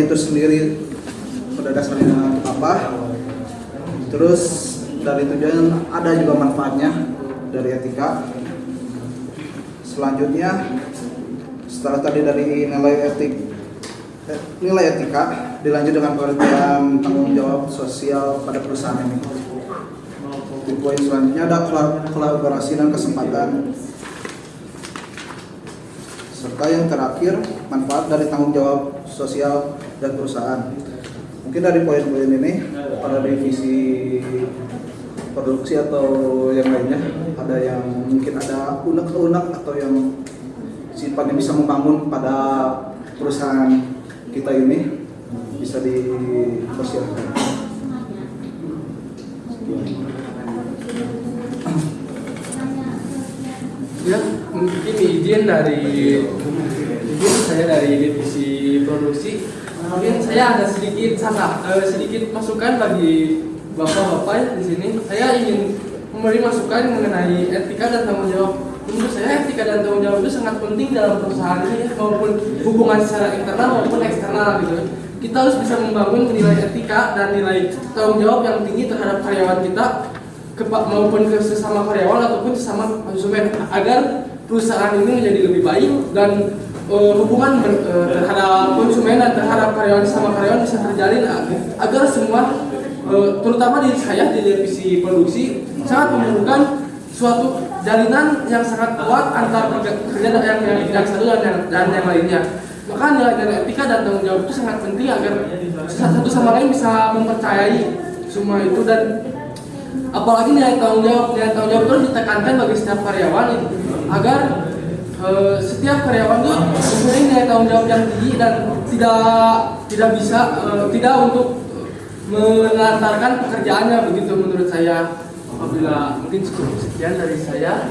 tujuannya itu sendiri pada dasarnya apa. Terus dari tujuan ada juga manfaatnya dari etika. Selanjutnya setelah tadi dari nilai etika dilanjut dengan pengertian tanggung jawab sosial pada perusahaan ini. Di poin selanjutnya ada kolaborasi dan kesempatan. Serta yang terakhir manfaat dari tanggung jawab sosial dan perusahaan. Mungkin dari poin-poin ini pada divisi produksi atau yang lainnya ada yang mungkin ada unek-unek atau yang sifatnya bisa membangun pada perusahaan kita ini, bisa dipersiapkan. Ya, mungkin izin saya dari divisi produksi. Mungkin saya ada sedikit masukan bagi bapak-bapak di sini. Saya ingin memberi masukan mengenai etika dan tanggung jawab. Menurut saya etika dan tanggung jawab itu sangat penting dalam perusahaan ini, maupun hubungan secara internal maupun eksternal gitu. Kita harus bisa membangun nilai etika dan nilai tanggung jawab yang tinggi terhadap karyawan kita, maupun ke sesama karyawan ataupun sesama konsumen, agar perusahaan ini menjadi lebih baik dan hubungan terhadap konsumen dan terhadap karyawan sama karyawan bisa terjalin, agar semua terutama di saya di divisi produksi sangat memerlukan suatu jalinan yang sangat kuat antar kerja yang satu dan yang lainnya. Maka nilai etika dan tanggung jawab itu sangat penting agar satu sama lain bisa mempercayai semua itu. Dan apalagi nilai tanggung jawab itu harus ditekankan bagi setiap karyawan agar setiap karyawan itu mempunyai nilai tanggung jawab yang tinggi dan tidak untuk melantarkan pekerjaannya, begitu menurut saya. Apabila mungkin cukup sekian dari saya.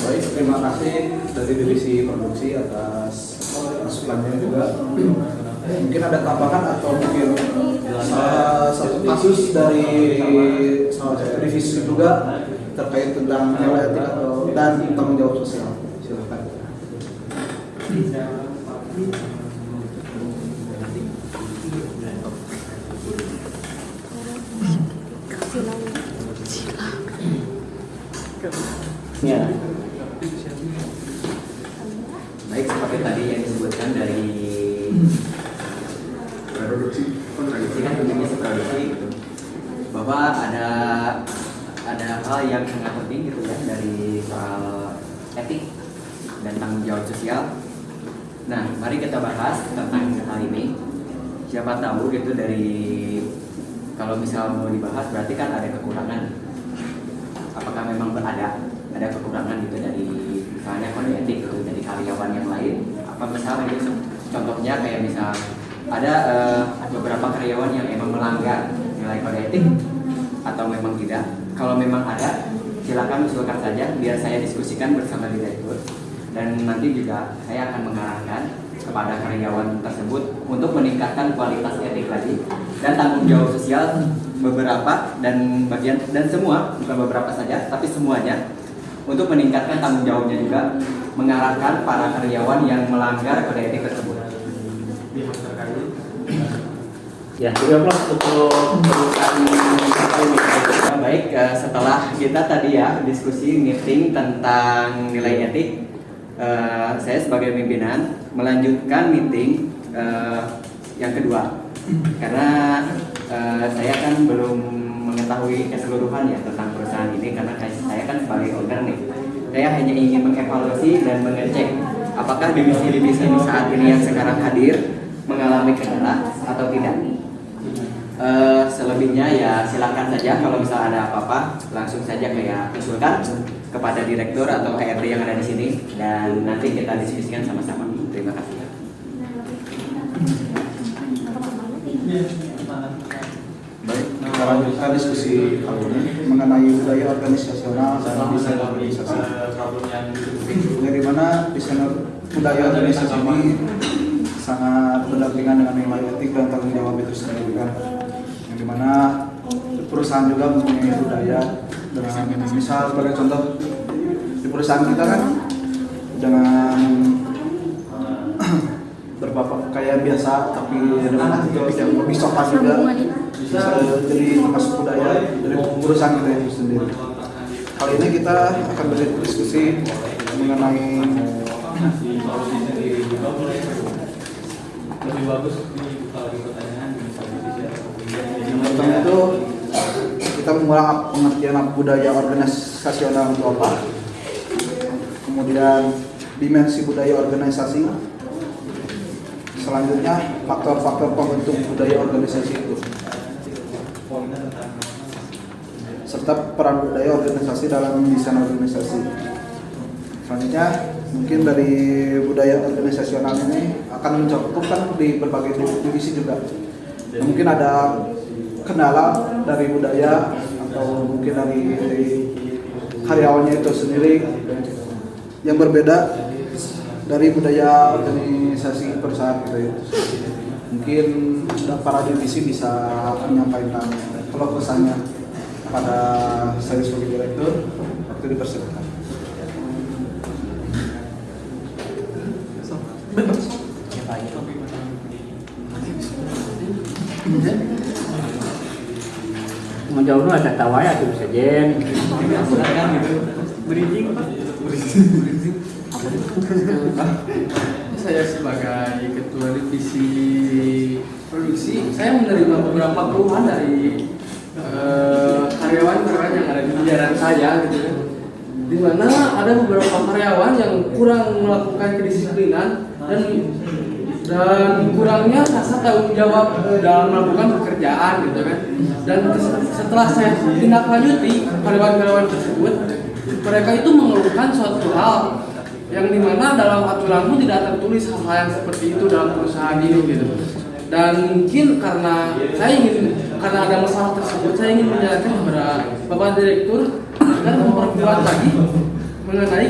Baik, terima kasih dari divisi produksi atas masukannya juga. Mungkin ada tambahan atau mungkin satu kasus dari salah satu divisi juga terkait tentang nilai etika dan tanggung jawab sosial. Silakan. Ya. Baik, seperti tadi yang disebutkan dari produksi kan divisi produksi gitu, bahwa ada hal yang sangat penting gitu ya dari soal etik dan tanggung jawab sosial. Nah, mari kita bahas tentang hal ini. Siapa tahu gitu dari kalau misal mau dibahas berarti kan ada kekurangan. Apakah memang ada kekurangan gitu dari misalnya kode etik gitu dari karyawan yang lain? Apa misalnya gitu contohnya kayak misal ada beberapa karyawan yang emang melanggar nilai kode etik atau memang tidak? Kalau memang ada, silakan usulkan saja biar saya diskusikan bersama direktur, dan nanti juga saya akan mengarahkan kepada karyawan tersebut untuk meningkatkan kualitas etik lagi dan tanggung jawab sosial beberapa dan bagian dan semua, bukan beberapa saja tapi semuanya, untuk meningkatkan tanggung jawabnya juga, mengarahkan para karyawan yang melanggar kode etik tersebut. Ya, juga untuk urusan ini. Baik, setelah kita tadi ya diskusi meeting tentang nilai etik, saya sebagai pimpinan melanjutkan meeting yang kedua, karena saya kan belum mengetahui keseluruhan ya tentang perusahaan ini, karena saya kan sebagai owner nih, saya hanya ingin mengevaluasi dan mengecek apakah divisi-divisi ini saat ini yang sekarang hadir mengalami kendala atau tidak. Selebihnya ya silakan saja, kalau misal ada apa-apa langsung saja kayak usulkan kepada direktur atau HRD yang ada di sini, dan nanti kita diskusikan sama-sama. Terima kasih. Baik, kita lanjutkan diskusi kali ini mengenai budaya organisasional dan desain organisasi. Dari mana desain budaya organisasi ini sangat berdampingan dengan nilai etik dan tanggung jawab itu sendiri kan. Yang dimana perusahaan juga mempunyai budaya dengan misal sebagai contoh di perusahaan kita kan dengan pakaian biasa tapi dengan attitude yang lebih sopan juga bisa jadi termasuk budaya dari perusahaan kita itu sendiri. Kali ini kita akan berdiskusi mengenai lebih bagus kalau di pertanyaan yang pertama itu kita mengulang pengertian budaya organisasional itu apa, kemudian dimensi budaya organisasi, selanjutnya faktor-faktor pembentuk budaya organisasi itu, serta peran budaya organisasi dalam desain organisasi. Selanjutnya mungkin dari budaya organisasional ini akan mencukupkan di berbagai divisi juga. Mungkin ada kendala dari budaya atau mungkin dari karyawannya itu sendiri yang berbeda dari budaya organisasi perusahaan gitu ya. Mungkin para divisi bisa menyampaikan keluh kesahnya pada saya sebagai direktur. Waktu dipersilakan. Menjauh ada tawa ya tuh sajen. Bridging. Saya sebagai ketua divisi produksi, saya menerima beberapa keluhan dari karyawan-karyawan yang ada di jajaran saya gitu kan. Di mana ada beberapa karyawan yang kurang melakukan kedisiplinan dan kurangnya rasa tanggung jawab dalam melakukan pekerjaan gitu kan. Dan setelah saya tindak lanjuti karyawan-karyawan tersebut, mereka itu mengeluhkan suatu hal yang dimana dalam aturan itu tidak tertulis hal-hal yang seperti itu dalam perusahaan ini gitu. Dan mungkin karena ada masalah tersebut, saya ingin menjelaskan kepada Bapak Direktur agar memperkuat lagi mengenai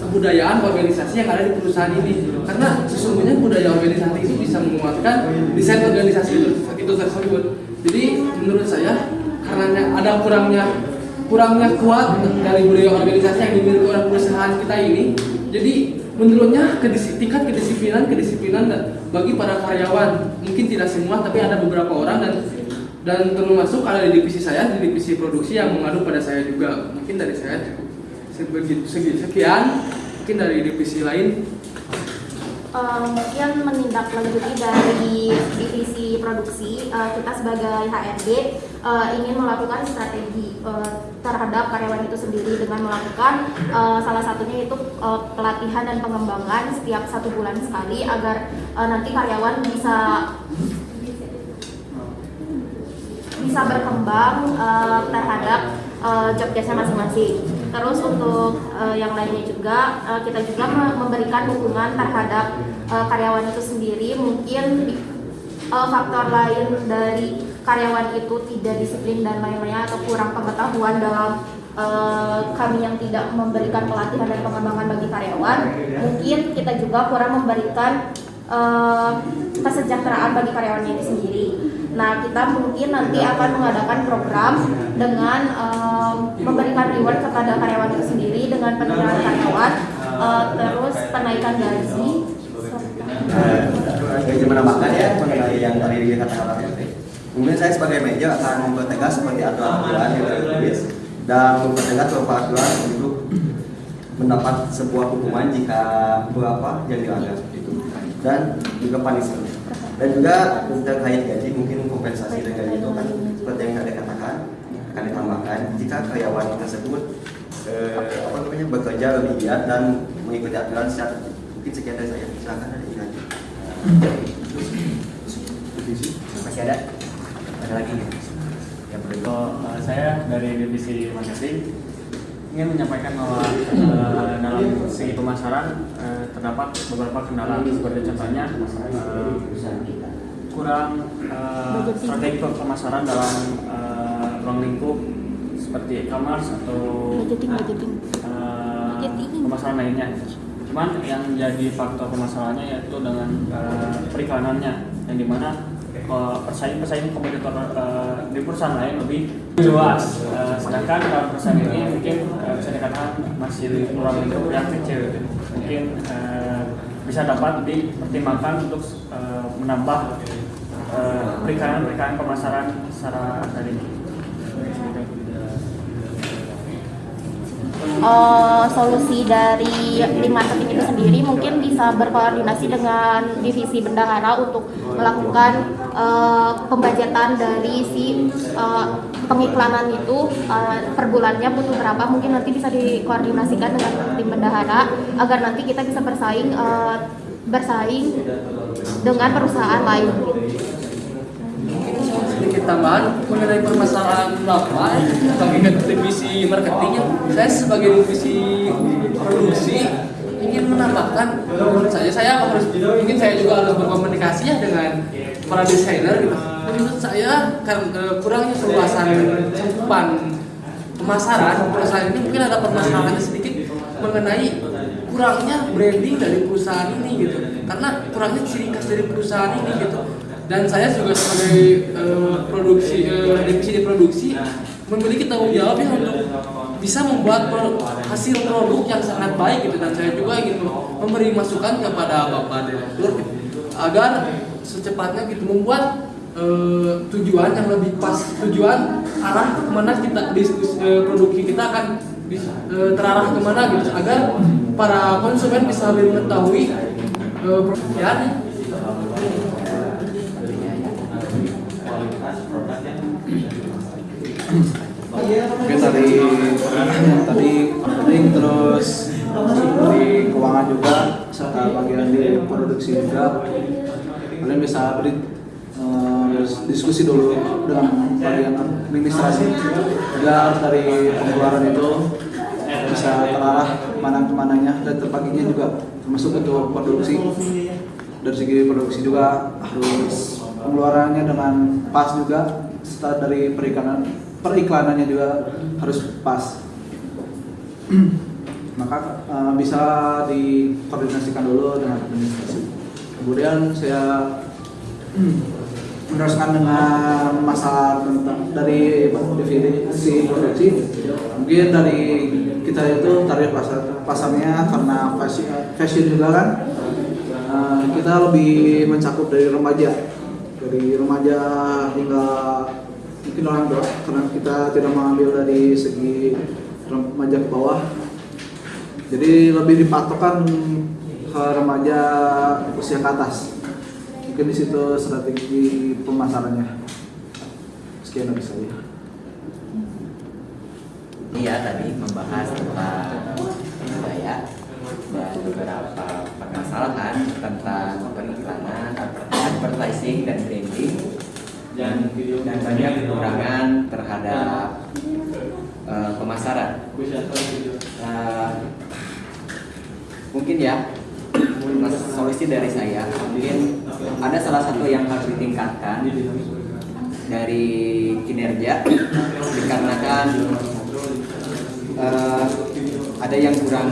kebudayaan organisasi yang ada di perusahaan ini. Karena sesungguhnya budaya organisasi itu bisa menguatkan desain organisasi itu tersebut. Jadi menurut saya karena ada kurangnya kuat dari budaya organisasi yang dimiliki oleh perusahaan kita ini, jadi menurutnya tingkat kedisiplinan bagi para karyawan mungkin tidak semua, tapi ada beberapa orang dan termasuk ada di divisi saya, di divisi produksi yang mengadu pada saya juga. Mungkin dari saya sekian, mungkin dari divisi lain. Mungkin menindaklanjuti dari divisi produksi, kita sebagai HRD ingin melakukan strategi terhadap karyawan itu sendiri dengan melakukan salah satunya itu pelatihan dan pengembangan setiap 1 bulan sekali agar nanti karyawan bisa berkembang terhadap job desk-nya masing-masing. Terus untuk yang lainnya juga kita juga memberikan dukungan terhadap karyawan itu sendiri. Mungkin faktor lain dari karyawan itu tidak disiplin dan lain-lainnya atau kurang pengetahuan dalam kami yang tidak memberikan pelatihan dan pengembangan bagi karyawan. Mungkin kita juga kurang memberikan kesejahteraan bagi karyawannya itu sendiri. Nah, kita mungkin nanti akan mengadakan program dengan memberikan reward kepada karyawan itu sendiri dengan penerimaan karyawan, terus penaikan gaji. Saya menambahkan ya mengenai yang tadi dikatakan Pak RT. Kemudian saya sebagai manajer akan mempertegas seperti aturan-aturan yang tertulis dan mempertegas beberapa aturan untuk mendapat sebuah hukuman jika beberapa yang dilanggar itu, dan juga punishment. Dan juga terkait gaji, mungkin kompensasi dan gaji itu kan seperti yang tadi katakan akan ditambahkan jika karyawan tersebut bekerja lebih giat dan mengikuti aturan secara tertib. Mungkin sekian dari saya. Silakan ada yang lanjut. Masih ada lagi yang perlu. Saya dari divisi marketing ingin menyampaikan bahwa dalam segi pemasaran terdapat beberapa kendala, seperti contohnya kurang strategi pemasaran dalam ruang lingkup seperti e-commerce atau pemasaran lainnya. Cuman yang jadi faktor permasalahannya yaitu dengan periklanannya, yang dimana pesaing kompetitor di perusahaan lain lebih luas, sedangkan dalam perusahaan ini mungkin bisa dikatakan masih ruang lingkup yang kecil. Mungkin bisa dapat dipertimbangkan untuk menambah perikanan pemasaran secara akademik. Solusi dari di marketing itu sendiri mungkin bisa berkoordinasi dengan divisi bendahara untuk melakukan pembajetan dari si pengiklanan itu per bulannya butuh berapa, mungkin nanti bisa dikoordinasikan dengan tim bendahara agar nanti kita bisa bersaing dengan perusahaan lain. Sedikit tambahan mengenai permasalahan Bapak sebagai divisi marketingnya, saya sebagai divisi produksi ingin menambahkan, menurut saya harus mungkin saya juga harus berkomunikasi ya dengan para desainer gitu. Menurut saya kan kurangnya keluasan cakupan pemasaran perusahaan ini, mungkin ada permasalahannya sedikit mengenai kurangnya branding dari perusahaan ini gitu, karena kurangnya ciri khas dari perusahaan ini gitu. Dan saya juga sebagai divisi produksi memiliki tanggung jawab ya untuk bisa membuat hasil produk yang sangat baik gitu, dan saya juga ingin memberi masukan kepada Bapak Direktur agar secepatnya gitu membuat tujuan yang lebih pas, tujuan arah kemana kita produksi kita akan terarah kemana gitu, agar para konsumen bisa lebih mengetahui pekerjaan. Mungkin dari tadi marketing, terus dari keuangan juga, serta bagian di produksi juga, kalian bisa diskusi dulu dengan bagian administrasi agar dari pengeluaran itu bisa terarah mana kemananya, dan terbaginya juga termasuk untuk produksi. Dari segi produksi juga harus pengeluarannya dengan pas juga, serta dari periklanannya juga harus pas. Maka bisa dikoordinasikan dulu dengan administrasi. Kemudian saya meneruskan dengan masalah tentang dari divisi produksi. Mungkin dari kita itu target pasarnya karena fashion juga kan, kita lebih mencakup dari remaja hingga mungkin orang tua, karena kita tidak mengambil dari segi remaja ke bawah, jadi lebih dipatokkan ke remaja usia ke atas. Mungkin di situ strategi pemasarannya. Sekian dari saya. Iya, tadi membahas tentang budaya dan beberapa permasalahan tentang periklanan, advertising dan branding, dan banyak kekurangan terhadap pemasaran. Mungkin ya, solusi dari saya mungkin ada salah satu yang harus ditingkatkan dari kinerja, dikarenakan ada yang kurang.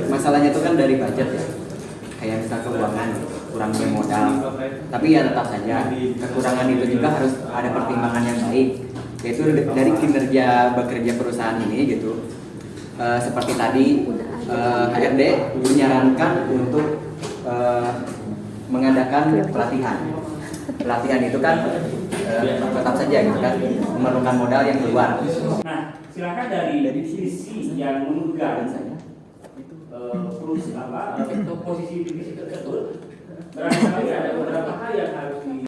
Masalahnya itu kan dari budget ya, kayak misal keuangan, kurangnya modal. Tapi ya tetap saja kekurangan itu juga harus ada pertimbangan yang baik, yaitu dari kinerja bekerja perusahaan ini gitu. Seperti tadi HRD menyarankan untuk mengadakan pelatihan itu kan tetap saja gitu kan memerlukan modal yang keluar. Nah, silakan dari sisi yang menduga posisi divisi tersebut barangkali ada beberapa hal yang harus